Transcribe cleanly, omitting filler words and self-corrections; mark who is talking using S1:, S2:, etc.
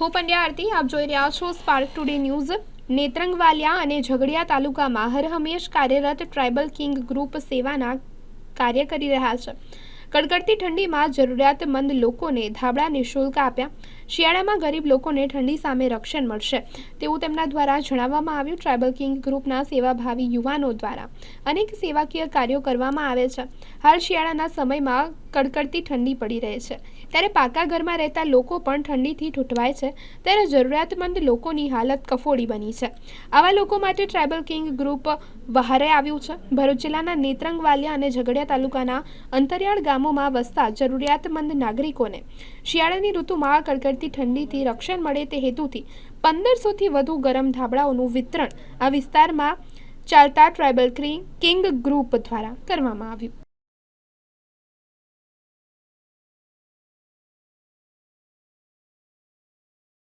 S1: હું પંડ્યા આરતી, આપ જોઈ રહ્યા છો સ્પાર્ક ટુડે ન્યૂઝ। નેત્રંગવાલિયા અને ઝઘડિયા તાલુકામાં હરહંમેશ કાર્યરત ટ્રાઇબલ કિંગ ગ્રુપ સેવાના કાર્ય કરી રહ્યા છે। કડકડતી ઠંડીમાં જરૂરિયાતમંદ લોકોને ધાબળા નિઃશુલ્ક આપ્યા। શિયાળામાં ગરીબ લોકોને ઠંડી સામે રક્ષણ મળશે તેવું તેમના દ્વારા જણાવવામાં આવ્યું। ટ્રાઇબલ કિંગ ગ્રુપના સેવાભાવી યુવાનો દ્વારા અનેક સેવાકીય કાર્યો કરવામાં આવે છે। હાલ શિયાળાના સમયમાં કડકડતી ઠંડી પડી રહી છે, ત્યારે પાકા ઘરમાં રહેતા લોકો પણ ઠંડીથી ઠૂંઠવાય છે, ત્યારે જરૂરિયાતમંદ લોકોની હાલત કફોડી બની છે। આવા લોકો માટે ટ્રાઇબલ કિંગ ગ્રુપ વહારે આવ્યું છે। ભરૂચ જિલ્લાના નેત્રંગવાલિયા અને ઝઘડિયા તાલુકાના અંતરિયાળ ગામોમાં વસતા જરૂરિયાતમંદ નાગરિકોને શિયાળાની ઋતુમાં કડકડતી ઠંડીથી રક્ષણ મળે તે હેતુથી 1500થી વધુ ગરમ ધાબળાઓનું વિતરણ આ વિસ્તારમાં ચાલતા ટ્રાઇબલ કિંગ ગ્રુપ દ્વારા કરવામાં આવ્યું।